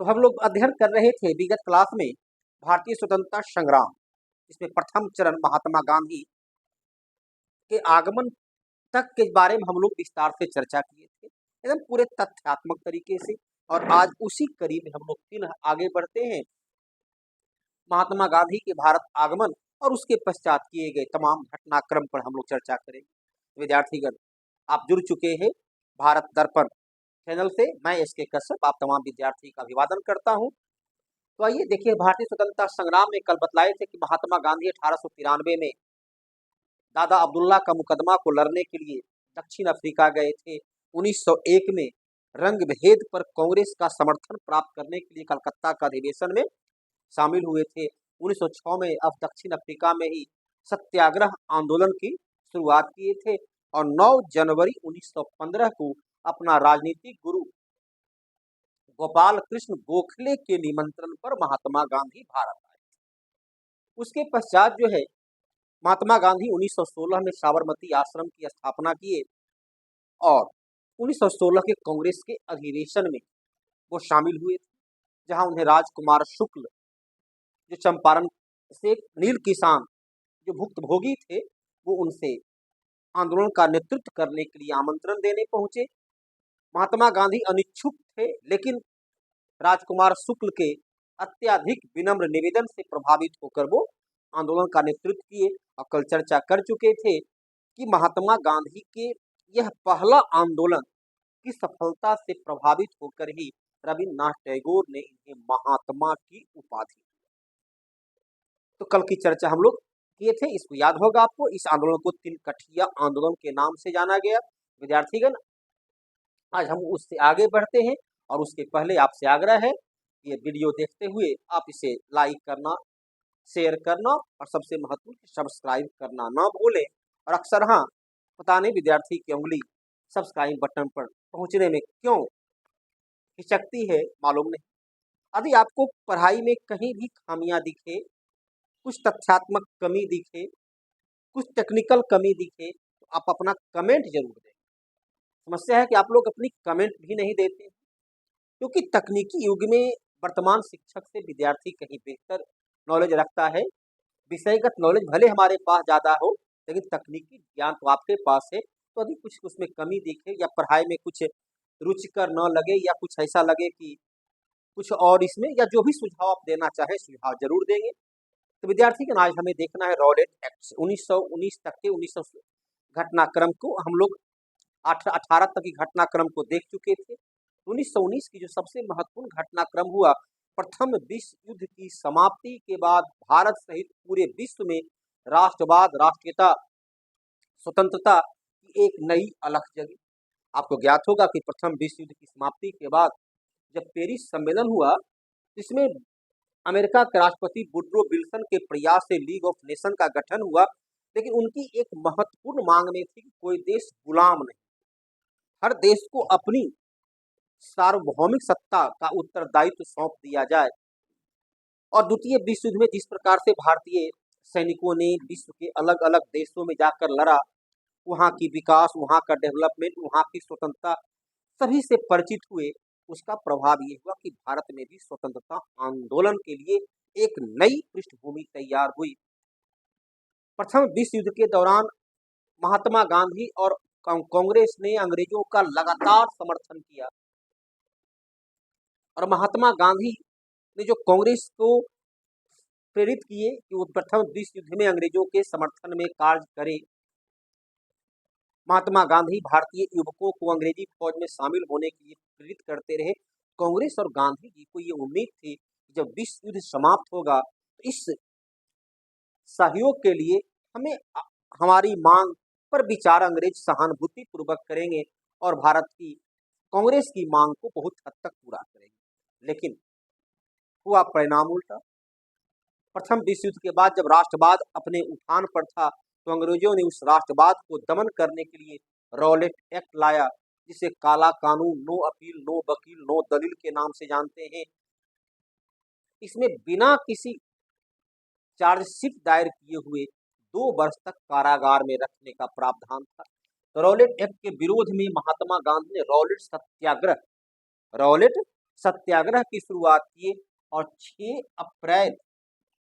तो हम लोग अध्ययन कर रहे थे विगत क्लास में भारतीय स्वतंत्रता संग्राम, इसमें प्रथम चरण महात्मा गांधी के आगमन तक के बारे में हम लोग विस्तार से चर्चा किए थे, एकदम पूरे तथ्यात्मक तरीके से। और आज उसी कड़ी में हम लोग फिर आगे बढ़ते हैं। महात्मा गांधी के भारत आगमन और उसके पश्चात किए गए तमाम घटनाक्रम पर हम लोग चर्चा करेंगे। विद्यार्थीगण, आप जुड़ चुके हैं भारत दर्पण चैनल से। मैं एस के कश्यप आप तमाम विद्यार्थी का अभिवादन करता हूं। तो आइए देखिए, भारतीय स्वतंत्रता संग्राम में कल बतलाए थे कि महात्मा गांधी 1893 में दादा अब्दुल्ला का मुकदमा को लड़ने के लिए दक्षिण अफ्रीका गए थे। 1901 में रंग भेद पर कांग्रेस का समर्थन प्राप्त करने के लिए कलकत्ता का अधिवेशन में शामिल हुए थे। 1906 में अब दक्षिण अफ्रीका में ही सत्याग्रह आंदोलन की शुरुआत किए थे और 9 जनवरी 1915 को अपना राजनीतिक गुरु गोपाल कृष्ण गोखले के निमंत्रण पर महात्मा गांधी भारत आए। उसके पश्चात जो है महात्मा गांधी 1916 में साबरमती आश्रम की स्थापना किए और 1916 के कांग्रेस के अधिवेशन में वो शामिल हुए थे, जहां उन्हें राजकुमार शुक्ल जो चंपारण से नील किसान जो भुक्तभोगी थे, वो उनसे आंदोलन का नेतृत्व करने के लिए आमंत्रण देने पहुंचे। महात्मा गांधी अनिच्छुक थे, लेकिन राजकुमार शुक्ल के अत्यधिक विनम्र निवेदन से प्रभावित होकर वो आंदोलन का नेतृत्व किए। और कल चर्चा कर चुके थे कि महात्मा गांधी के यह पहला आंदोलन की सफलता से प्रभावित होकर ही रविन्द्रनाथ टैगोर ने इन्हें महात्मा की उपाधि दी। तो कल की चर्चा हम लोग किए थे, इसको याद होगा आपको। इस आंदोलन को तिनकठिया आंदोलन के नाम से जाना गया। विद्यार्थीगण, आज हम उससे आगे बढ़ते हैं और उसके पहले आपसे आग्रह है, ये वीडियो देखते हुए आप इसे लाइक करना, शेयर करना और सबसे महत्वपूर्ण सब्सक्राइब करना ना भूलें। और अक्सर हाँ, पता नहीं विद्यार्थी की उंगली सब्सक्राइब बटन पर पहुंचने में क्यों हिचकती है, मालूम नहीं। यदि आपको पढ़ाई में कहीं भी खामियां दिखे, कुछ तथ्यात्मक कमी दिखे, कुछ टेक्निकल कमी दिखे, तो आप अपना कमेंट जरूर दें। समस्या है कि आप लोग अपनी कमेंट भी नहीं देते, क्योंकि तकनीकी युग में वर्तमान शिक्षक से विद्यार्थी कहीं बेहतर नॉलेज रखता है। विषयगत नॉलेज भले हमारे पास ज़्यादा हो, लेकिन तकनीकी ज्ञान तो आपके पास है। तो यदि कुछ उसमें कमी दिखे या पढ़ाई में कुछ रुचिकर न लगे या कुछ ऐसा लगे कि कुछ और इसमें, या जो भी सुझाव आप देना चाहें, सुझाव जरूर देंगे। तो विद्यार्थी आज हमें देखना है रॉलेट एक्ट 1919 तक के 1900 घटनाक्रम को। हम लोग 18 तक की घटनाक्रम को देख चुके थे। 1919 की जो सबसे महत्वपूर्ण घटनाक्रम हुआ, प्रथम विश्व युद्ध की समाप्ति के बाद भारत सहित पूरे विश्व में राष्ट्रवाद, राष्ट्रीयता, स्वतंत्रता की एक नई अलख जगी। आपको ज्ञात होगा कि प्रथम विश्व युद्ध की समाप्ति के बाद जब पेरिस सम्मेलन हुआ, इसमें अमेरिका के राष्ट्रपति वुडरो विल्सन के प्रयास से लीग ऑफ नेशन का गठन हुआ, लेकिन उनकी एक महत्वपूर्ण मांग में थी कि कोई देश गुलाम नहीं, हर देश को अपनी सार्वभौमिक सत्ता का उत्तरदायित्व सौंप दिया जाए। और द्वितीय विश्व युद्ध में जिस प्रकार से भारतीय सैनिकों ने विश्व के अलग अलग देशों में जाकर लड़ा, वहाँ की विकास, वहाँ का डेवलपमेंट, वहाँ की स्वतंत्रता सभी से परिचित हुए, उसका प्रभाव ये हुआ कि भारत में भी स्वतंत्रता आंदोलन के लिए एक नई पृष्ठभूमि तैयार हुई। प्रथम विश्व युद्ध के दौरान महात्मा गांधी और कांग्रेस ने अंग्रेजों का लगातार समर्थन किया और महात्मा गांधी ने जो कांग्रेस को प्रेरित किए कि वो प्रथम विश्व युद्ध में अंग्रेजों के समर्थन में कार्य करे। महात्मा गांधी भारतीय युवकों को अंग्रेजी फौज में शामिल होने के लिए प्रेरित करते रहे। कांग्रेस और गांधी जी को ये उम्मीद थी कि जब विश्व युद्ध समाप्त होगा तो इस सहयोग के लिए हमें हमारी मांग पर विचार अंग्रेज सहानुभूति पूर्वक करेंगे और भारत की कांग्रेस की मांग को बहुत हद तक पूरा करेंगे। लेकिन हुआ परिणाम उल्टा। प्रथम विश्व युद्ध के बाद जब राष्ट्रवाद अपने उठान पर था, तो अंग्रेजों ने उस राष्ट्रवाद को दमन करने के लिए रॉलेट एक्ट लाया, जिसे काला कानून, नो अपील, नो वकील, नो दलील के नाम से जानते हैं। इसमें बिना किसी चार्जशीट दायर किए हुए 2 वर्ष तक कारागार में रखने का प्रावधान था। तो रॉलेट एक्ट के विरोध में महात्मा गांधी ने रॉलेट सत्याग्रह, रॉलेट सत्याग्रह की शुरुआत किए और 6 अप्रैल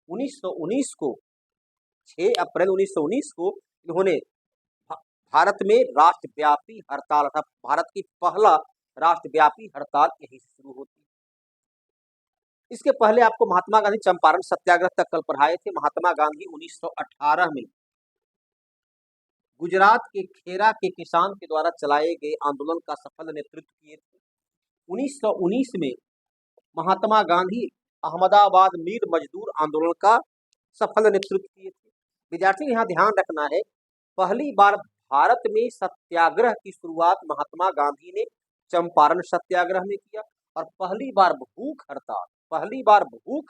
1919 को 6 अप्रैल 1919 को इन्होंने भारत में राष्ट्रव्यापी हड़ताल था। भारत की पहला राष्ट्रव्यापी हड़ताल यहीं से शुरू होती है। इसके पहले आपको महात्मा गांधी चंपारण सत्याग्रह तक कल पढ़ाए थे। महात्मा गांधी 1918 में गुजरात के खेरा के किसान के द्वारा चलाए गए आंदोलन का सफल नेतृत्व किए थे। 1919 में महात्मा गांधी अहमदाबाद मील मजदूर आंदोलन का सफल नेतृत्व किए थे। विद्यार्थी यहाँ ध्यान रखना है, पहली बार भारत में सत्याग्रह की शुरुआत महात्मा गांधी ने चंपारण सत्याग्रह में किया और पहली बार भूख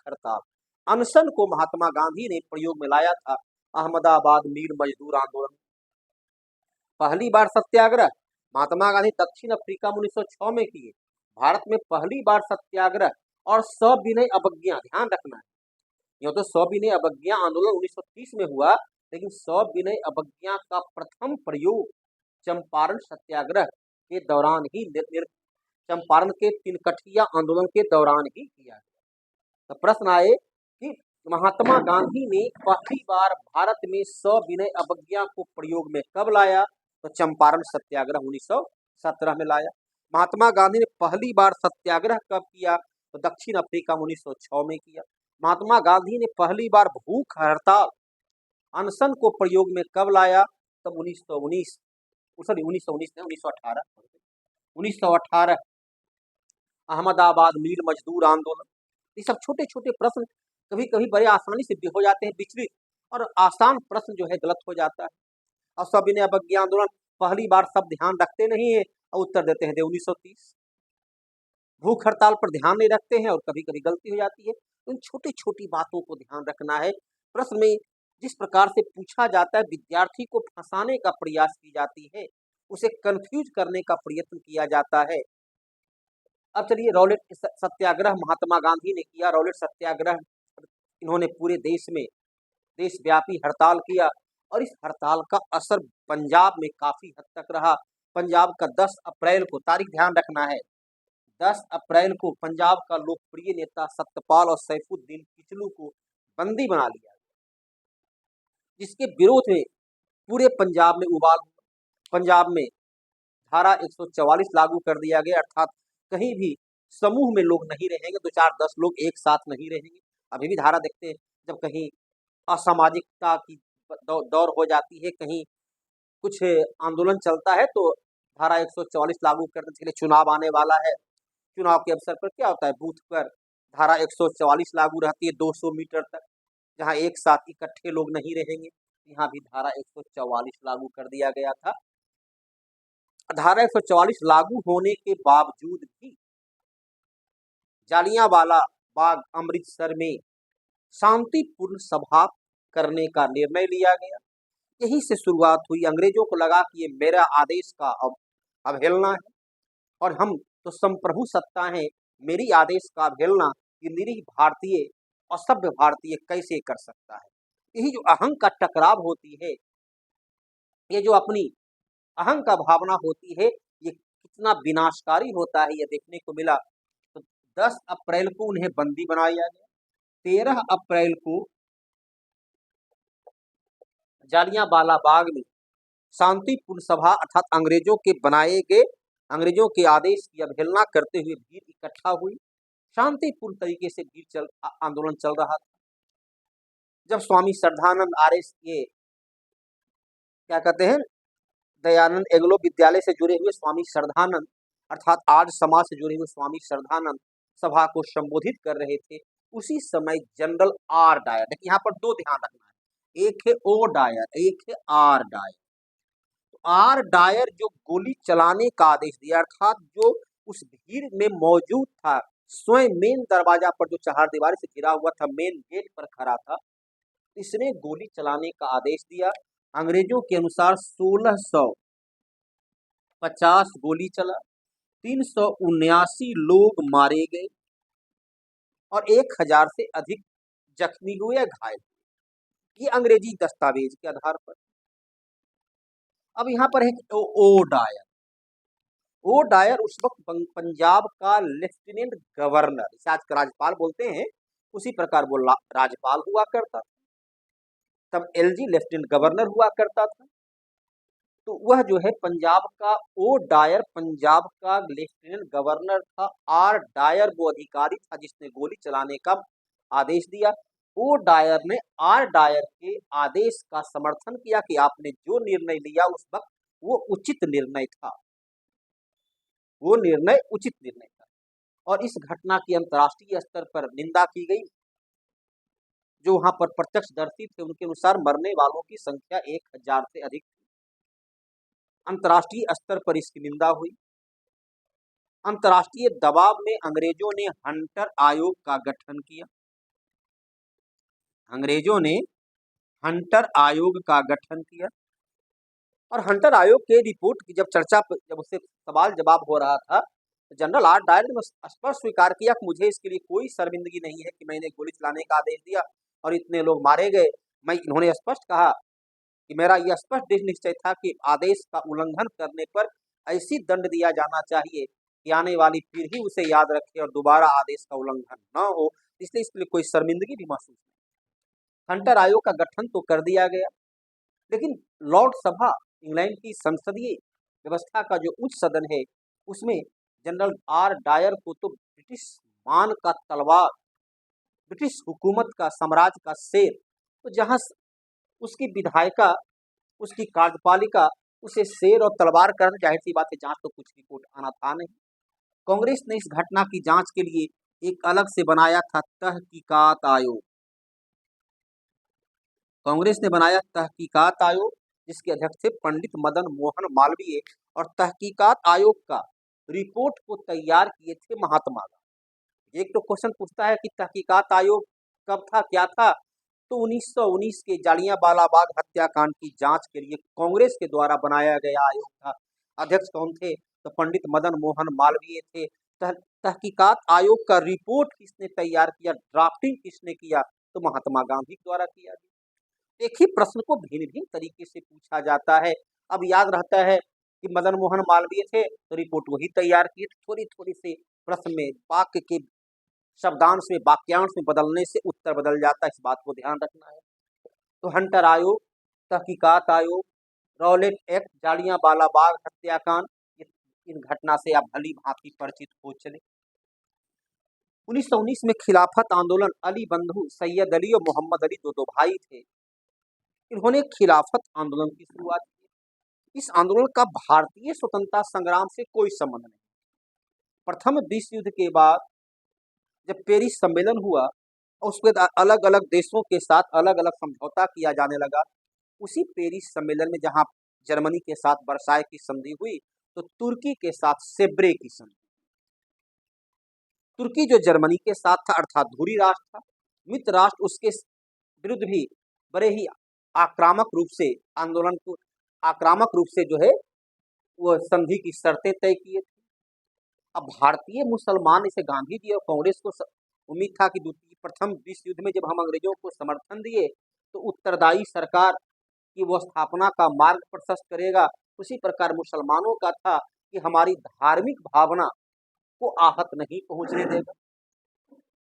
हड़ताल अनशन को महात्मा गांधी ने प्रयोग में लाया था अहमदाबाद मील मजदूर आंदोलन। पहली बार सत्याग्रह महात्मा गांधी दक्षिण अफ्रीका में 1906 में किए। भारत में पहली बार सत्याग्रह और सविनय अवज्ञा, ध्यान रखना है, यह तो सविनय अवज्ञा आंदोलन 1930 में हुआ, लेकिन सविनय अवज्ञा का प्रथम प्रयोग चंपारण सत्याग्रह के दौरान ही, चंपारण के तिनकठिया आंदोलन के दौरान ही किया गया। तो प्रश्न आए कि महात्मा गांधी ने पहली बार भारत में सविनय अवज्ञा को प्रयोग में कब लाया? तो चंपारण सत्याग्रह 1917 में लाया। महात्मा गांधी ने पहली बार सत्याग्रह कब किया? तो दक्षिण अफ्रीका में 1906 में किया। महात्मा गांधी ने पहली बार भूख हड़ताल अनशन को प्रयोग में कब लाया? तब 1918 अहमदाबाद मील मजदूर आंदोलन। ये सब छोटे छोटे प्रश्न कभी कभी बड़े आसानी से हो जाते हैं विचलित, और आसान प्रश्न जो है गलत हो जाता है। और सविनय अवज्ञा आंदोलन पहली बार सब ध्यान रखते नहीं है और उत्तर देते हैं 1930। भूख हड़ताल पर ध्यान नहीं रखते हैं और कभी कभी गलती हो जाती है। इन छोटी छोटी बातों को ध्यान रखना है। प्रश्न में जिस प्रकार से पूछा जाता है, विद्यार्थी को फंसाने का प्रयास की जाती है, उसे कंफ्यूज करने का प्रयत्न किया जाता है। अब चलिए, रॉलेट सत्याग्रह महात्मा गांधी ने किया। रॉलेट सत्याग्रह इन्होंने पूरे देश में देशव्यापी हड़ताल किया और इस हड़ताल का असर पंजाब में काफी हद तक रहा। पंजाब का 10 अप्रैल को, तारीख ध्यान रखना है, 10 अप्रैल को पंजाब का लोकप्रिय नेता सत्यपाल और सैफुद्दीन किचलू को बंदी बना लिया, जिसके विरोध में पूरे पंजाब में उबाल हुआ। पंजाब में धारा 144 लागू कर दिया गया, अर्थात कहीं भी समूह में लोग नहीं रहेंगे, 2 4 10 लोग एक साथ नहीं रहेंगे। अभी भी धारा देखते हैं, जब कहीं असामाजिकता की दौर हो जाती है, कहीं कुछ आंदोलन चलता है, तो धारा 144 लागू करने के लिए, चुनाव आने वाला है, चुनाव के अवसर पर क्या होता है, बूथ पर धारा 144 लागू रहती है 200 मीटर तक, जहां एक साथ इकट्ठे लोग नहीं रहेंगे। यहाँ भी धारा 144 लागू कर दिया गया था। धारा 144 लागू होने के बावजूद भी जालियांवाला बाग अमृतसर में शांतिपूर्ण सभा करने का निर्णय लिया गया। यही से शुरुआत हुई। अंग्रेजों को लगा कि ये मेरा आदेश का अवहेलना है और हम तो संप्रभु सत्ता है, मेरी आदेश का अवहेलना ये निरीह भारतीय असभ्य भारतीय कैसे कर सकता है। यही जो अहंग का टकराव होती है, ये जो अपनी अहंग का भावना होती है, ये कितना विनाशकारी होता है, ये देखने को मिला। तो 10 अप्रैल को उन्हें बंदी बनाया गया। 13 अप्रैल को जालियांवाला बाग में शांतिपूर्ण सभा, अर्थात अंग्रेजों के बनाए गए, अंग्रेजों के आदेश की अवहेलना करते हुए भीड़ इकट्ठा हुई। शांतिपूर्ण तरीके से आंदोलन चल रहा था। जब स्वामी श्रद्धानंद आर्य के क्या कहते हैं, दयानंद एंग्लो विद्यालय से जुड़े हुए स्वामी श्रद्धानंद, अर्थात आज समाज से जुड़े हुए स्वामी श्रद्धानंद सभा को संबोधित कर रहे थे, उसी समय जनरल आर डायर, देखिए यहाँ पर दो ध्यान रखना है, एक है ओ डायर, एक है आर डायर। तो आर डायर जो गोली चलाने का आदेश दिया, अर्थात जो उस भीड़ में मौजूद था, स्वयं मेन दरवाजा पर जो चहारदीवारी से घिरा हुआ था, मेन गेट पर खड़ा था, इसने गोली चलाने का आदेश दिया। अंग्रेजों के अनुसार 1650 गोली चला, 379 लोग मारे गए और 1000 से अधिक जख्मी हुए या घायल हुए। ये अंग्रेजी दस्तावेज के आधार पर। अब यहाँ पर है ओ डायर। ओ डायर उस वक्त पंजाब का लेफ्टिनेंट गवर्नर, इसे आज का राज्यपाल बोलते हैं, उसी प्रकार वो राज्यपाल हुआ करता था। तब एलजी लेफ्टिनेंट गवर्नर हुआ करता था। तो वह जो है पंजाब का ओ डायर पंजाब का लेफ्टिनेंट गवर्नर था। आर डायर वो अधिकारी था जिसने गोली चलाने का आदेश दिया। ओ डायर ने आर डायर के आदेश का समर्थन किया कि आपने जो निर्णय लिया उस वक्त वो उचित निर्णय था, वो निर्णय उचित निर्णय था। और इस घटना की अंतर्राष्ट्रीय स्तर पर निंदा की गई। जो वहां पर प्रत्यक्षदर्शी थे उनके अनुसार मरने वालों की संख्या 1000 से अधिक थी। अंतर्राष्ट्रीय स्तर पर इसकी निंदा हुई। अंतर्राष्ट्रीय दबाव में अंग्रेजों ने हंटर आयोग का गठन किया। अंग्रेजों ने हंटर आयोग का गठन किया और हंटर आयोग के रिपोर्ट की जब उससे सवाल जवाब हो रहा था, तो जनरल आर डायर ने स्पष्ट स्वीकार किया कि मुझे इसके लिए कोई शर्मिंदगी नहीं है कि मैंने गोली चलाने का आदेश दिया और इतने लोग मारे गए। इन्होंने स्पष्ट कहा कि मेरा यह स्पष्ट दृढ़ निश्चय था कि आदेश का उल्लंघन करने पर ऐसी दंड दिया जाना चाहिए कि आने वाली पीढ़ी उसे याद रखे और दोबारा आदेश का उल्लंघन न हो। इसलिए इसके लिए कोई शर्मिंदगी भी महसूस नहीं। हंटर आयोग का गठन तो कर दिया गया, लेकिन लॉर्ड सभा, इंग्लैंड की संसदीय व्यवस्था का जो उच्च सदन है, उसमें जनरल आर डायर को तो ब्रिटिश मान का तलवार, ब्रिटिश हुकूमत का, साम्राज्य का शेर, तो जहां उसकी विधायिका, उसकी कार्यपालिका उसे शेर और तलवार कर, जाहिर सी बात है जांच तो कुछ रिपोर्ट आना था नहीं। कांग्रेस ने इस घटना की जांच के लिए एक अलग से बनाया था तहकीकात आयोग। कांग्रेस ने बनाया तहकीकात आयोग, जिसके अध्यक्ष थे पंडित मदन मोहन मालवीय, और तहकीकात आयोग का रिपोर्ट को तैयार किए थे महात्मा गांधी। एक तो क्वेश्चन पूछता है कि तहकीकात आयोग कब था, क्या था? तो 1919 के जालियांवाला बाग हत्याकांड की जांच के लिए कांग्रेस के द्वारा बनाया गया आयोग था। अध्यक्ष कौन थे? तो पंडित मदन मोहन मालवीय थे। तहकीकात आयोग का रिपोर्ट किसने तैयार किया, ड्राफ्टिंग किसने किया? तो महात्मा गांधी द्वारा किया गया। एक ही प्रश्न को भिन्न भिन्न तरीके से पूछा जाता है। अब याद रहता है कि मदन मोहन मालवीय थे तो रिपोर्ट वही तैयार की। थोड़ी थोड़ी से प्रश्न में वाक्य के शब्दांश में, वाक्यांश में बदलने से उत्तर बदल जाता है, इस बात को ध्यान रखना है। तो हंटर आयोग, तहकीकात आयोग, रॉलेट एक्ट, जालियांवाला बाग हत्याकांड, इन घटना से आप भली भांति परिचित हो चले। 1919 में खिलाफत आंदोलन, अली बंधु सैयद अली और मोहम्मद अली दो भाई थे। इन्होंने खिलाफत आंदोलन की शुरुआत की। इस आंदोलन का भारतीय स्वतंत्रता संग्राम से कोई संबंध नहीं। प्रथम विश्व युद्ध के बाद जब पेरिस सम्मेलन हुआ और उसके बाद अलग अलग देशों के साथ अलग अलग समझौता किया जाने लगा, उसी पेरिस सम्मेलन में जहां जर्मनी के साथ वर्साय की संधि हुई, तो तुर्की के साथ सेब्रे की संधि। तुर्की जो जर्मनी के साथ था, अर्थात धुरी राष्ट्र था, मित्र राष्ट्र, उसके विरुद्ध भी बड़े ही आक्रामक रूप से जो है वो संधि की शर्तें तय किए थे। अब भारतीय मुसलमान, इसे गांधी जी और कांग्रेस को उम्मीद था कि प्रथम विश्व युद्ध में जब हम अंग्रेजों को समर्थन दिए तो उत्तरदायी सरकार की वो स्थापना का मार्ग प्रशस्त करेगा। उसी प्रकार मुसलमानों का था कि हमारी धार्मिक भावना को आहत नहीं पहुंचने देगा।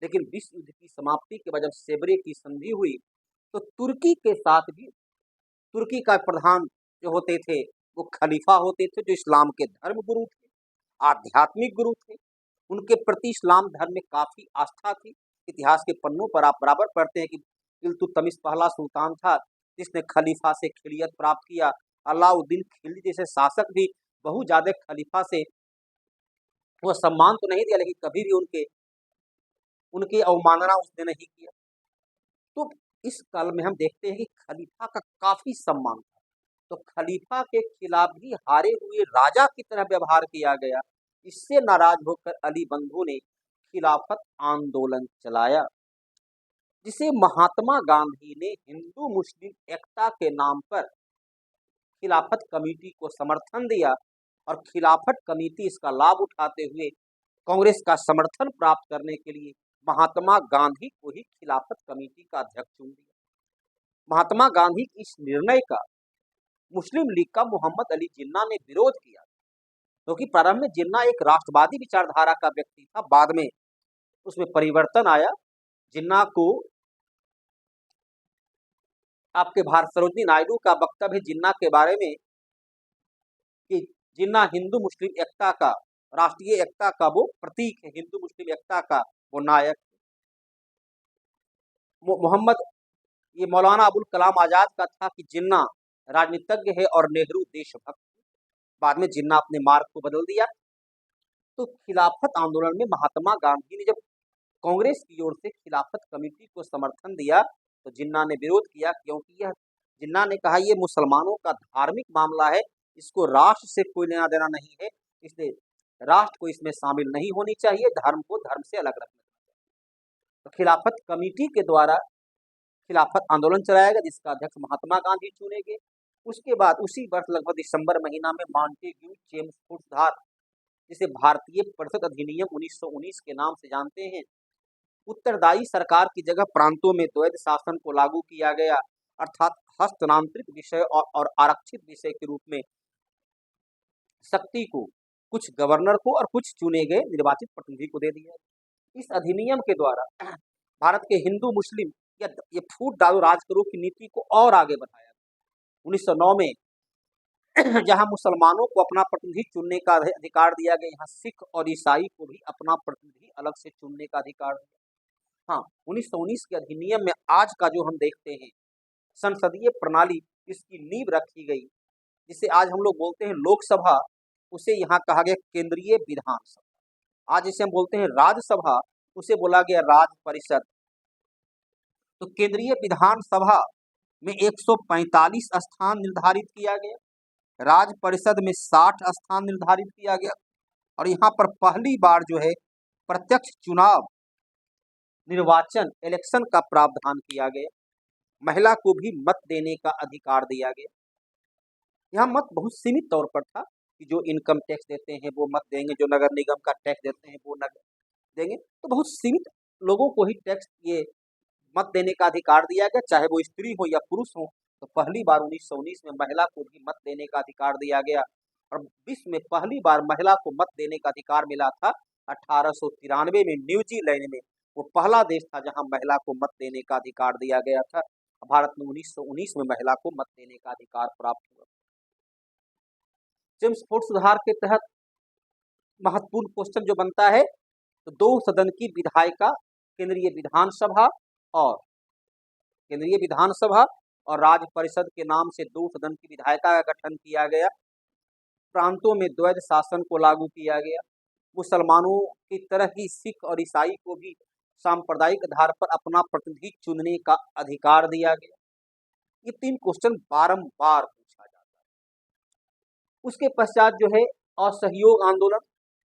लेकिन विश्व युद्ध की समाप्ति के बाद जब सेब्रे की संधि हुई तो तुर्की के साथ भी, तुर्की का प्रधान जो होते थे वो खलीफा होते थे, जो इस्लाम के धर्म गुरु थे, आध्यात्मिक गुरु थे। उनके प्रति इस्लाम धर्म में काफी आस्था थी। इतिहास के पन्नों पर आप बराबर पढ़ते हैं कि इल्तुतमिश पहला सुल्तान था जिसने खलीफा से खिलियत प्राप्त किया। अलाउद्दीन खिलजी जैसे शासक भी बहुत ज्यादा खलीफा से वो सम्मान तो नहीं दिया, लेकिन कभी भी उनकी अवमानना उसने नहीं किया। तो इस काल में हम देखते हैं कि खलीफा का काफी सम्मान था। तो खलीफा के खिलाफ भी हारे हुए राजा की तरह व्यवहार किया गया। इससे नाराज होकर अली बंधु ने खिलाफत आंदोलन चलाया, जिसे महात्मा गांधी ने हिंदू मुस्लिम एकता के नाम पर खिलाफत कमेटी को समर्थन दिया और खिलाफत कमेटी इसका लाभ उठाते हुए कांग्रेस का समर्थन प्राप्त करने के लिए महात्मा गांधी को ही खिलाफत कमेटी का अध्यक्ष चुन दिया। महात्मा गांधी की इस निर्णय का मुस्लिम लीग का मोहम्मद अली जिन्ना ने विरोध किया। क्योंकि प्रारंभ में जिन्ना एक राष्ट्रवादी विचारधारा का व्यक्ति था, बाद में उसमें परिवर्तन आया। जिन्ना को आपके भारत सरोजिनी नायडू का वक्तव्य है जिन्ना के बारे में कि जिन्ना हिंदू मुस्लिम एकता का, राष्ट्रीय एकता का वो प्रतीक है, हिंदू मुस्लिम एकता का वो नायक। मोहम्मद ये मौलाना अबुल कलाम आजाद का था कि जिन्ना राजनीतिज्ञ है और नेहरू देशभक्त। बाद में जिन्ना अपने मार्ग को बदल दिया। तो खिलाफत आंदोलन में महात्मा गांधी ने जब कांग्रेस की ओर से खिलाफत कमेटी को समर्थन दिया तो जिन्ना ने विरोध किया, क्योंकि यह जिन्ना ने कहा ये मुसलमानों का धार्मिक मामला है, इसको राष्ट्र से कोई लेना देना नहीं है, इसलिए राष्ट्र को इसमें शामिल नहीं होनी चाहिए, धर्म को धर्म से अलग रखना चाहिए। तो खिलाफत कमेटी के द्वारा खिलाफत आंदोलन चलाया गया जिसका अध्यक्ष महात्मा गांधी चुने गए। उसके बाद उसी वर्ष लगभग दिसंबर महीना में मॉन्टेग्यू चेम्सफोर्ड सुधार, जिसे भारतीय परिषद अधिनियम 1919 के नाम से जानते हैं, उत्तरदायी सरकार की जगह प्रांतों में द्वैध शासन को लागू किया गया, अर्थात हस्तांतरित विषय और आरक्षित विषय के रूप में शक्ति को कुछ गवर्नर को और कुछ चुने गए निर्वाचित प्रतिनिधि को दे दिया। इस अधिनियम के द्वारा भारत के हिंदू मुस्लिम या ये फूट डालो राज करो की नीति को और आगे बढ़ाया। 1909 में जहां मुसलमानों को अपना प्रतिनिधि चुनने का अधिकार दिया गया, यहाँ सिख और ईसाई को भी अपना प्रतिनिधि अलग से चुनने का अधिकार दिया। हाँ, 1919 के अधिनियम में आज का जो हम देखते हैं संसदीय प्रणाली, इसकी नींव रखी गई, जिसे आज हम लोग बोलते हैं लोकसभा, उसे यहाँ कहा गया केंद्रीय विधानसभा। आज जिसे हम बोलते हैं राज्यसभा, उसे बोला गया राज्य परिषद। तो केंद्रीय विधानसभा में 145 स्थान निर्धारित किया गया, राज्य परिषद में 60 स्थान निर्धारित किया गया, और यहाँ पर पहली बार जो है प्रत्यक्ष चुनाव निर्वाचन इलेक्शन का प्रावधान किया गया। महिला को भी मत देने का अधिकार दिया गया। यहाँ मत बहुत सीमित तौर पर था कि जो इनकम टैक्स देते हैं वो मत देंगे, जो नगर निगम का टैक्स देते हैं वो नगर देंगे, तो बहुत सीमित लोगों को ही टैक्स ये मत देने का अधिकार दिया गया, चाहे वो स्त्री हो या पुरुष हो। तो पहली बार 1919 में महिला को भी मत देने का अधिकार दिया गया, और विश्व में पहली बार महिला को मत देने का अधिकार मिला था 1893 में न्यूजीलैंड में। वो पहला देश था जहां महिला को मत देने का अधिकार दिया गया था। भारत में 1919 में महिला को मत देने का अधिकार प्राप्त हुआ। चेम्सफोर्ड सुधार के तहत महत्वपूर्ण क्वेश्चन जो बनता है, तो 2 सदन की विधायिका केंद्रीय विधानसभा और राज्य परिषद के नाम से 2 सदन की विधायिका का गठन किया गया। प्रांतों में द्वैध शासन को लागू किया गया। मुसलमानों की तरह ही सिख और ईसाई को भी सांप्रदायिक आधार पर अपना प्रतिनिधि चुनने का अधिकार दिया गया। ये 3 क्वेश्चन बारंबार पूछा जाता है। उसके पश्चात जो है असहयोग आंदोलन।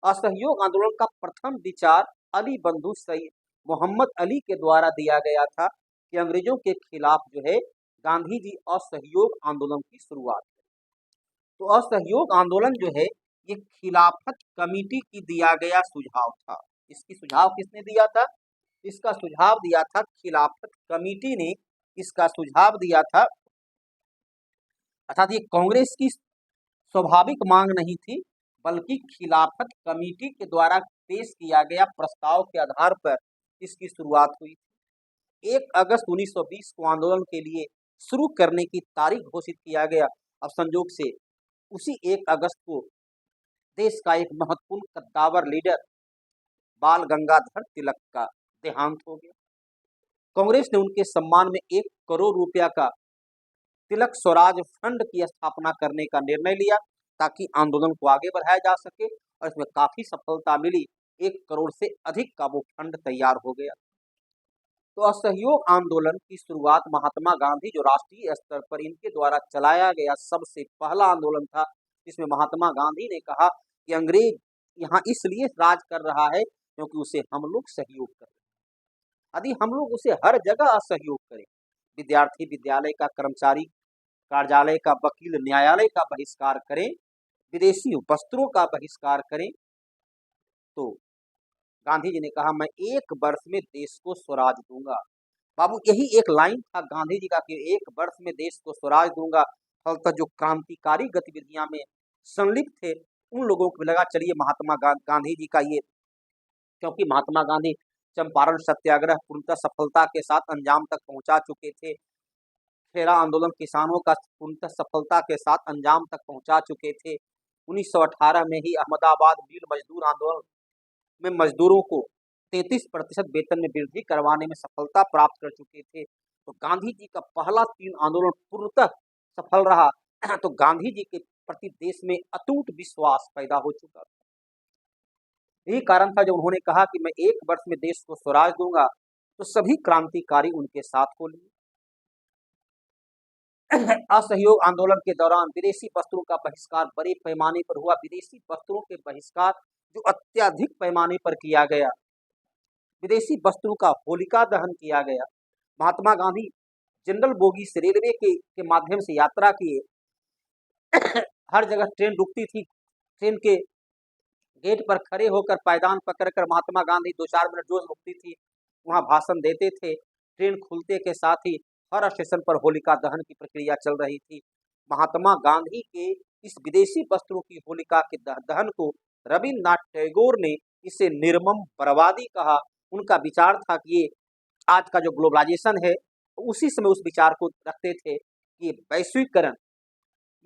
असहयोग आंदोलन का प्रथम विचार अली बंधु सैयद मोहम्मद अली के द्वारा दिया गया था कि अंग्रेजों के खिलाफ जो है गांधी जी असहयोग आंदोलन की शुरुआत करें। तो असहयोग आंदोलन जो है ये खिलाफत कमेटी की दिया गया सुझाव था। इसकी सुझाव किसने दिया था? इसका सुझाव दिया था खिलाफत कमेटी ने, इसका सुझाव दिया था। अर्थात ये कांग्रेस की स्वाभाविक मांग नहीं थी, बल्कि खिलाफत कमेटी के द्वारा पेश किया गया प्रस्ताव के आधार पर इसकी शुरुआत हुई। 1 अगस्त 1920 को आंदोलन के लिए शुरू करने की तारीख घोषित किया गया। अब संजोग से उसी 1 अगस्त को देश का एक महत्वपूर्ण कद्दावर लीडर बाल गंगाधर तिलक का देहांत हो गया। कांग्रेस ने उनके सम्मान में 1 करोड़ रुपया का तिलक स्वराज फंड की स्थापना करने का निर्णय लिया ताकि आंदोलन को आगे बढ़ाया जा सके, और इसमें काफी सफलता मिली। 1 करोड़ से अधिक का वो फंड तैयार हो गया। तो असहयोग आंदोलन की शुरुआत महात्मा गांधी, जो राष्ट्रीय स्तर पर इनके द्वारा चलाया गया सबसे पहला आंदोलन था, जिसमें महात्मा गांधी ने कहा कि अंग्रेज यहाँ इसलिए राज कर रहा है क्योंकि उसे हम लोग सहयोग कर रहे हैं। यदि हम लोग उसे हर जगह असहयोग करें, विद्यार्थी विद्यालय का, कर्मचारी कार्यालय का, वकील न्यायालय का बहिष्कार करें, विदेशी वस्त्रों का बहिष्कार करें, तो गांधी जी ने कहा मैं 1 वर्ष में देश को स्वराज दूंगा। बाबू यही एक लाइन था गांधी जी का कि 1 वर्ष में देश को स्वराज दूंगा। फलतः जो क्रांतिकारी गतिविधियां में संलिप्त थे उन लोगों को लगा चलिए महात्मा गांधी जी का ये, क्योंकि महात्मा गांधी चंपारण सत्याग्रह पूर्णतः सफलता के साथ अंजाम तक पहुंचा चुके थे। खेरा आंदोलन किसानों का पूर्णतः सफलता के साथ अंजाम तक पहुंचा चुके थे। 1918 में ही अहमदाबाद मिल मजदूर आंदोलन में मजदूरों को 33% वेतन में वृद्धि करवाने में सफलता प्राप्त कर चुके थे। तो गांधी जी का पहला 3 आंदोलन पूर्णतः सफल रहा। तो गांधी जी के प्रति देश में अटूट विश्वास पैदा हो चुका था। यही कारण था जब उन्होंने कहा कि मैं 1 वर्ष में देश को स्वराज दूंगा, तो सभी क्रांतिकारी उनके साथ हो लिए। असहयोग आंदोलन के दौरान विदेशी वस्त्रों का बहिष्कार बड़े पैमाने पर हुआ। विदेशी वस्त्रों के बहिष्कार जो अत्यधिक पैमाने पर किया गया, विदेशी वस्त्रों का होलिका दहन किया गया। महात्मा गांधी जनरल बोगी से रेलवे के माध्यम से यात्रा किए। हर जगह ट्रेन रुकती थी, ट्रेन के गेट पर खड़े होकर पायदान पकड़कर महात्मा गांधी 2-4 मिनट रोज रुकती थी, वहां भाषण देते थे। ट्रेन खुलते के साथ ही हर स्टेशन पर होलिका दहन की प्रक्रिया चल रही थी। महात्मा गांधी के इस विदेशी वस्त्रों की होलिका के दहन को रविन्द्रनाथ टैगोर ने इसे निर्मम बर्बादी कहा। उनका विचार था कि ये आज का जो ग्लोबलाइजेशन है, उसी समय उस विचार को रखते थे कि वैश्वीकरण,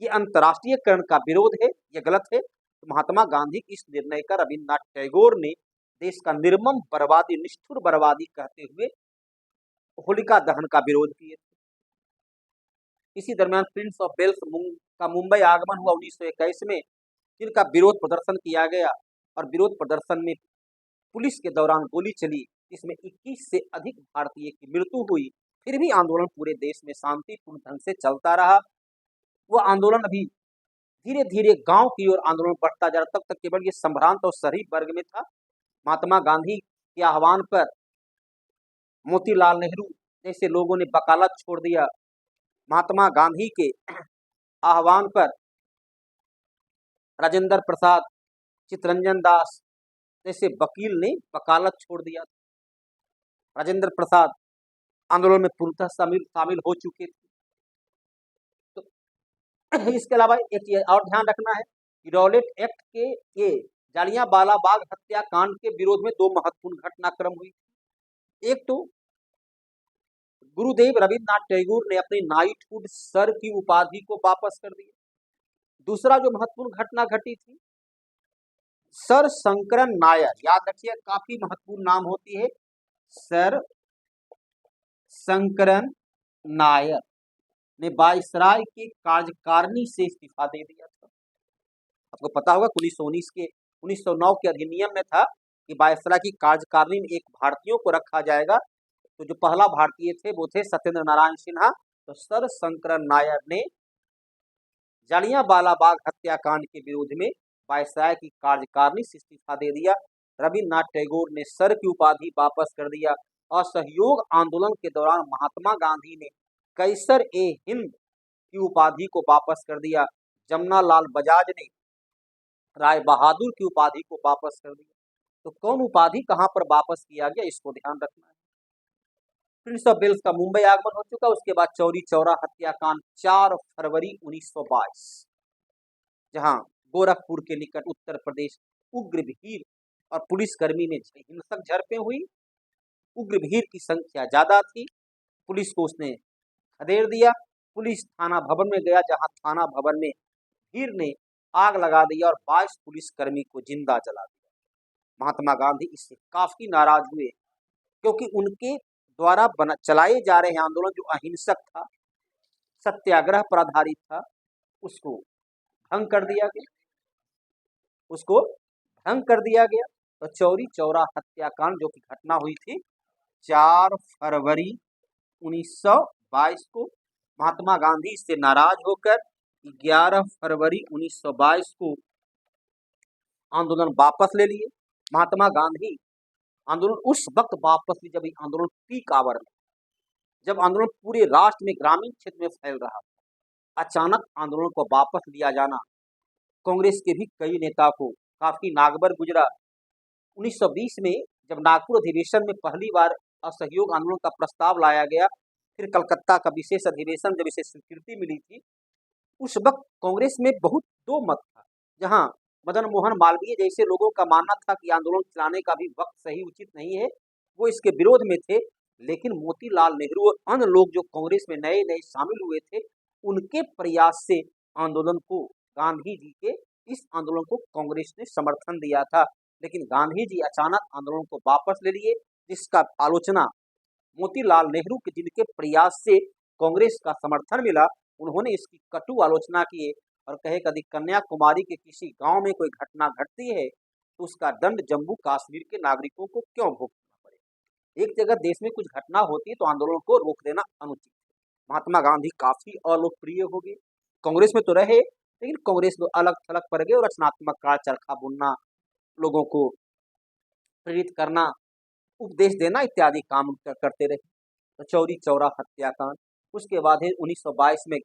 ये अंतर्राष्ट्रीयकरण का विरोध है, ये गलत है। तो महात्मा गांधी की इस निर्णय का रविन्द्रनाथ टैगोर ने देश का निर्मम बर्बादी, निष्ठुर बर्बादी कहते हुए होलिका दहन का विरोध किए। इसी दरमियान प्रिंस ऑफ वेल्स का मुंबई आगमन हुआ 1921 में, जिनका विरोध प्रदर्शन किया गया और विरोध प्रदर्शन में पुलिस के दौरान गोली चली, इसमें 21 से अधिक भारतीय की मृत्यु हुई। फिर भी आंदोलन पूरे देश में शांतिपूर्ण ढंग से चलता रहा। वह आंदोलन अभी धीरे धीरे गांव की ओर आंदोलन बढ़ता जा रहा, तब तक केवल ये संभ्रांत और शरीफ वर्ग में था। महात्मा गांधी के आह्वान पर मोतीलाल नेहरू जैसे लोगों ने वकालत छोड़ दिया। महात्मा गांधी के आह्वान पर राजेंद्र प्रसाद, चित्तरंजन दास जैसे वकील ने वकालत छोड़ दिया। राजेंद्र प्रसाद आंदोलन में पूर्णतः शामिल हो चुके थे। तो इसके अलावा एक चीज और ध्यान रखना है कि रॉलेट एक्ट के ये जालियांवाला बाग हत्याकांड के विरोध में 2 महत्वपूर्ण घटनाक्रम हुई। एक तो गुरुदेव रविन्द्रनाथ टैगोर ने अपने नाइटहुड सर की उपाधि को वापस कर दिया। दूसरा जो महत्वपूर्ण घटना घटी थी, सर शंकरन नायर, याद रखिए काफी महत्वपूर्ण नाम होती है, सर शंकरन नायर ने वायसराय के कार्यकारिणी से इस्तीफा दे दिया था। आपको पता होगा 1909 के अधिनियम में था कि वायसराय की कार्यकारिणी में एक भारतीयों को रखा जाएगा। तो जो पहला भारतीय थे वो थे सत्येंद्र नारायण सिन्हा। तो सर शंकरन नायर ने जालियांवाला बाग हत्याकांड के विरोध में वायसराय की कार्यकारिणी से इस्तीफा दे दिया। रविन्द्रनाथ टैगोर ने सर की उपाधि वापस कर दिया। असहयोग आंदोलन के दौरान महात्मा गांधी ने कैसर ए हिंद की उपाधि को वापस कर दिया। जमनालाल बजाज ने राय बहादुर की उपाधि को वापस कर दिया। तो कौन उपाधि कहां पर वापस किया गया, इसको ध्यान रखना है। प्रिंस ऑफ वेल्स का मुंबई आगमन हो चुका। उसके बाद चौरी चौरा हत्याकांड 4 फरवरी 1922, जहां गोरखपुर के निकट उत्तर प्रदेश उग्र भीड़ और पुलिसकर्मी में हिंसक झड़पें हुई। उग्र भीड़ की संख्या ज्यादा थी, पुलिस को उसने खदेड़ दिया। पुलिस थाना भवन में गया, जहां थाना भवन में भीड़ ने आग लगा दी और 22 पुलिसकर्मी को जिंदा जला दिया। महात्मा गांधी इससे काफी नाराज हुए, क्योंकि उनके द्वारा चलाए जा रहे आंदोलन जो अहिंसक था, सत्याग्रह पर आधारित था, उसको भंग कर दिया गया। तो चौरी चौरा हत्याकांड जो की घटना हुई थी 4 फरवरी 1922 को, महात्मा गांधी से नाराज होकर 11 फरवरी 1922 को आंदोलन वापस ले लिए। महात्मा गांधी आंदोलन उस वक्त वापस ली जब आंदोलन पीक आवर में, जब आंदोलन पूरे राष्ट्र में ग्रामीण क्षेत्र में फैल रहा था। अचानक आंदोलन को वापस लिया जाना कांग्रेस के भी कई नेता को काफी नागबर गुजरा। 1920 में जब नागपुर अधिवेशन में पहली बार असहयोग आंदोलन का प्रस्ताव लाया गया, फिर कलकत्ता का विशेष अधिवेशन जब इसे स्वीकृति मिली थी, उस वक्त कांग्रेस में बहुत 2 मत था। जहां मदन मोहन मालवीय जैसे लोगों का मानना था कि आंदोलन चलाने का भी वक्त सही उचित नहीं है, वो इसके विरोध में थे। लेकिन मोतीलाल नेहरू और अन्य लोग जो कांग्रेस में नए नए शामिल हुए थे, उनके प्रयास से आंदोलन को, गांधी जी के इस आंदोलन को कांग्रेस ने समर्थन दिया था। लेकिन गांधी जी अचानक आंदोलन को वापस ले लिए, जिसका आलोचना मोतीलाल नेहरू के, जिनके प्रयास से कांग्रेस का समर्थन मिला, उन्होंने इसकी कटु आलोचना की और कहे कभी कन्याकुमारी के किसी गांव में कोई घटना घटती है तो उसका दंड जम्मू कश्मीर के नागरिकों को क्यों भुगतना पड़े। एक जगह देश में कुछ घटना होती है तो आंदोलन को रोक देना अनुचित है। महात्मा गांधी काफी अलोकप्रिय हो गए, कांग्रेस में तो रहे लेकिन कांग्रेस में अलग थलग पड़ गए और रचनात्मक का चरखा बुनना, लोगों को प्रेरित करना, उपदेश देना इत्यादि काम करते रहे। तो चौरी चौरा हत्याकांड, उसके बाद 1922 में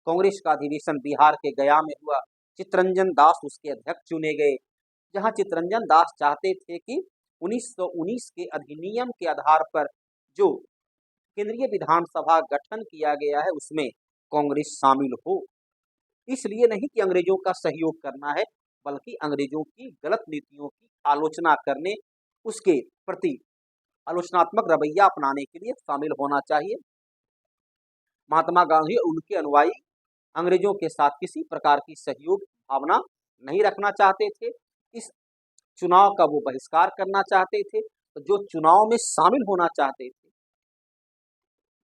कांग्रेस का अधिवेशन बिहार के गया में हुआ। चित्तरंजन दास उसके अध्यक्ष चुने गए, जहां चित्तरंजन दास चाहते थे कि 1919 के अधिनियम के आधार पर जो केंद्रीय विधानसभा गठन किया गया है उसमें कांग्रेस शामिल हो। इसलिए नहीं कि अंग्रेजों का सहयोग करना है, बल्कि अंग्रेजों की गलत नीतियों की आलोचना करने, उसके प्रति आलोचनात्मक रवैया अपनाने के लिए शामिल होना चाहिए। महात्मा गांधी और उनके अनुयायी अंग्रेजों के साथ किसी प्रकार की सहयोग भावना नहीं रखना चाहते थे। इस चुनाव का वो बहिष्कार करना चाहते थे। तो जो चुनाव में शामिल होना चाहते थे,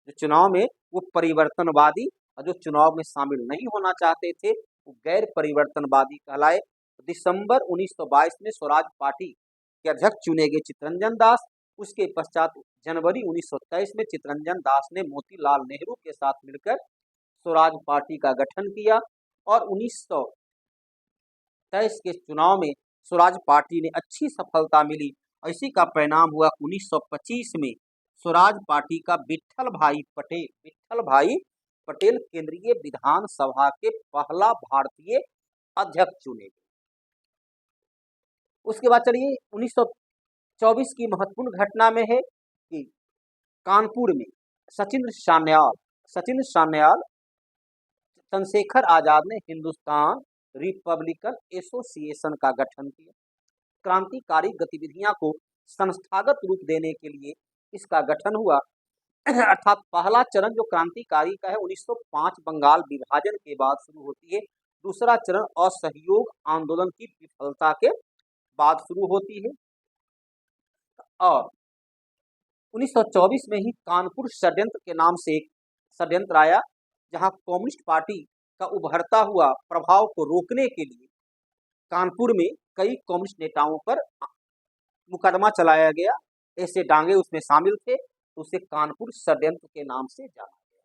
जो चुनाव में वो परिवर्तनवादी, और जो चुनाव में शामिल नहीं होना चाहते थे वो गैर परिवर्तनवादी कहलाए। दिसंबर 1922 में स्वराज पार्टी के अध्यक्ष चुने गए चित्तरंजन दास। उसके पश्चात जनवरी 1923 में चित्तरंजन दास ने मोतीलाल नेहरू के साथ मिलकर स्वराज पार्टी का गठन किया और 1923 के चुनाव में स्वराज पार्टी ने अच्छी सफलता मिली। इसी का परिणाम हुआ 1925 में स्वराज पार्टी का विट्ठल भाई पटेल केंद्रीय विधानसभा के पहला भारतीय अध्यक्ष चुने गए। उसके बाद चलिए 1924 की महत्वपूर्ण घटना में है कि कानपुर में सचिंद्र सान्याल चंद्रशेखर आजाद ने हिंदुस्तान रिपब्लिकन एसोसिएशन का गठन किया। क्रांतिकारी गतिविधियां को संस्थागत रूप देने के लिए इसका गठन हुआ। अर्थात पहला चरण जो क्रांतिकारी का है 1905 बंगाल विभाजन के बाद शुरू होती है। दूसरा चरण असहयोग आंदोलन की विफलता के बाद शुरू होती है। और 1924 में ही कानपुर षड्यंत्र के नाम से एक षड्यंत्र आया, जहां कम्युनिस्ट पार्टी का उभरता हुआ प्रभाव को रोकने के लिए कानपुर में कई कम्युनिस्ट नेताओं पर मुकदमा चलाया गया। ऐसे डांगे उसमें शामिल थे, तो उसे कानपुर षड्यंत्र के नाम से जाना गया।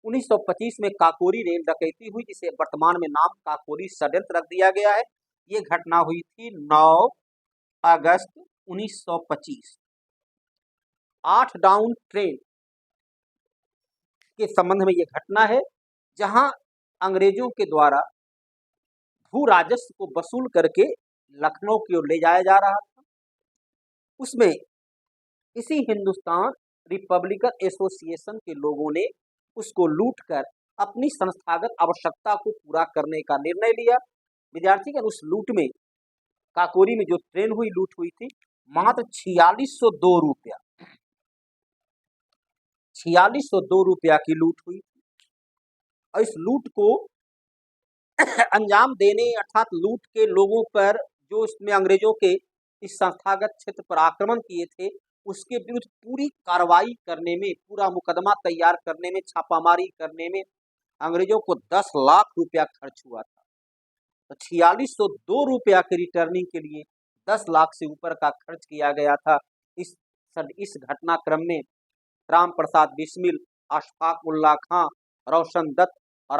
1925 में काकोरी रेल डकैती हुई, जिसे वर्तमान में नाम काकोरी षड्यंत्र रख दिया गया है। ये घटना हुई थी 9 अगस्त 1925। 8 डाउन ट्रेन के संबंध में ये घटना है, जहां अंग्रेजों के द्वारा भू राजस्व को वसूल करके लखनऊ की ओर ले जाया जा रहा था। उसमें इसी हिंदुस्तान रिपब्लिकन एसोसिएशन के लोगों ने उसको लूट कर अपनी संस्थागत आवश्यकता को पूरा करने का निर्णय लिया। विद्यार्थी के उस लूट में, काकोरी में जो ट्रेन हुई, लूट हुई थी, मात्र 4602 रुपया, 4602 रुपया की लूट हुई। और इस लूट को अंजाम देने, अर्थात लूट के लोगों पर जो इसमें अंग्रेजों के इस संस्थागत क्षेत्र पर आक्रमण किए थे, उसके विरुद्ध पूरी कार्रवाई करने में, पूरा मुकदमा तैयार करने में, छापामारी करने में अंग्रेजों को 10 लाख रुपया खर्च हुआ था। तो 4602 रुपया के रिटर्निंग के लिए 10 लाख से ऊपर का खर्च किया गया था। इस घटनाक्रम में राम प्रसाद बिस्मिल, अशफाक उल्ला खां, रोशन दत्त और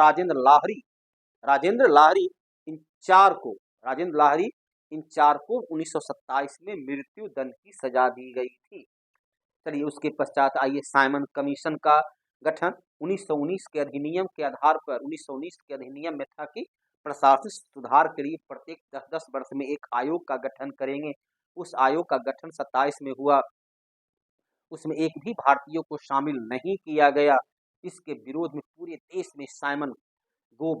राजेंद्र लाहरी इन चार को 1927 में मृत्यु दंड की सजा दी गई थी। चलिए उसके पश्चात आइए साइमन कमीशन का गठन 1919 के अधिनियम के आधार पर। 1919 के अधिनियम में था कि प्रशासनिक सुधार के लिए प्रत्येक 10-10 वर्ष में एक आयोग का गठन करेंगे। उस आयोग का गठन 27 में हुआ। उसमें एक भी भारतीयों को शामिल नहीं किया गया। इसके विरोध में पूरे देश में साइमन गो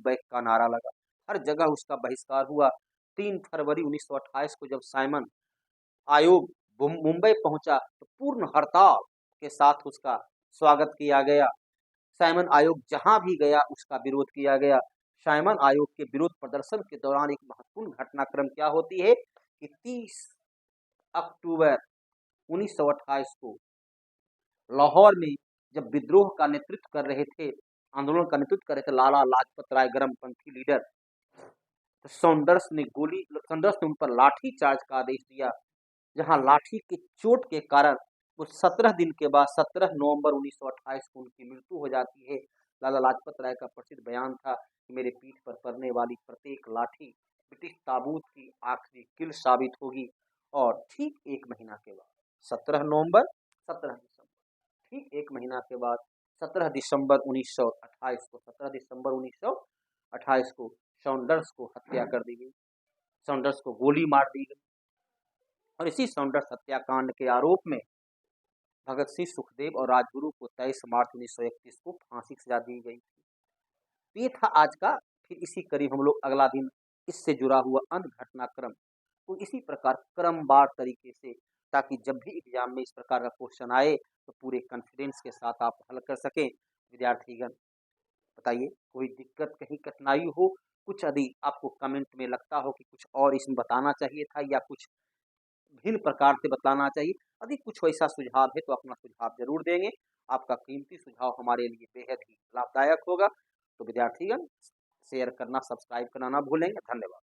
बैक का नारा लगा। हर जगह उसका बहिष्कार हुआ। 3 फरवरी 1928 को जब साइमन आयोग मुंबई पहुंचा तो पूर्ण हड़ताल के साथ उसका स्वागत किया गया। साइमन आयोग जहां भी गया उसका विरोध किया गया। साइमन आयोग के विरोध प्रदर्शन के दौरान एक महत्वपूर्ण घटनाक्रम क्या होती है कि 30 अक्टूबर 1928 को लाहौर में जब विद्रोह का नेतृत्व कर रहे थे, आंदोलन का नेतृत्व कर रहे थे लाला लाजपत राय गर्मपंथी लीडर, तो सॉन्डर्स ने उन पर लाठी चार्ज का आदेश दिया, जहां लाठी की चोट के कारण वो 17 दिन के बाद 17 नवंबर 1928 को उनकी मृत्यु हो जाती है। लाला लाजपत राय का प्रसिद्ध बयान था कि मेरे पीठ पर पड़ने वाली प्रत्येक लाठी ब्रिटिश ताबूत की आखिरी कील साबित होगी। और ठीक एक महीना के बाद 17 नवंबर 17 दिसंबर, ठीक एक महीना के बाद 17 दिसंबर 1928 को सॉन्डर्स को हत्या कर दी गई। सॉन्डर्स को गोली मार दी गई और इसी सॉन्डर्स हत्याकांड के आरोप में भगत सिंह, सुखदेव और राजगुरु को 23 मार्च 1931 को फांसी की सजा दी गई थी। ये था आज का। फिर इसी करीब हम लोग अगला दिन इससे जुड़ा हुआ अन्य घटनाक्रम तो इसी प्रकार क्रमवार तरीके से, ताकि जब भी एग्जाम में इस प्रकार का क्वेश्चन आए तो पूरे कॉन्फिडेंस के साथ आप हल कर सकें। विद्यार्थीगण बताइए कोई दिक्कत, कहीं कठिनाई हो, कुछ यदि आपको कमेंट में लगता हो कि कुछ और इसमें बताना चाहिए था या कुछ भिन्न प्रकार से बताना चाहिए, यदि कुछ वैसा सुझाव है तो अपना सुझाव जरूर देंगे। आपका कीमती सुझाव हमारे लिए बेहद ही लाभदायक होगा। तो विद्यार्थीगण शेयर करना, सब्सक्राइब करना ना भूलेंगे। धन्यवाद।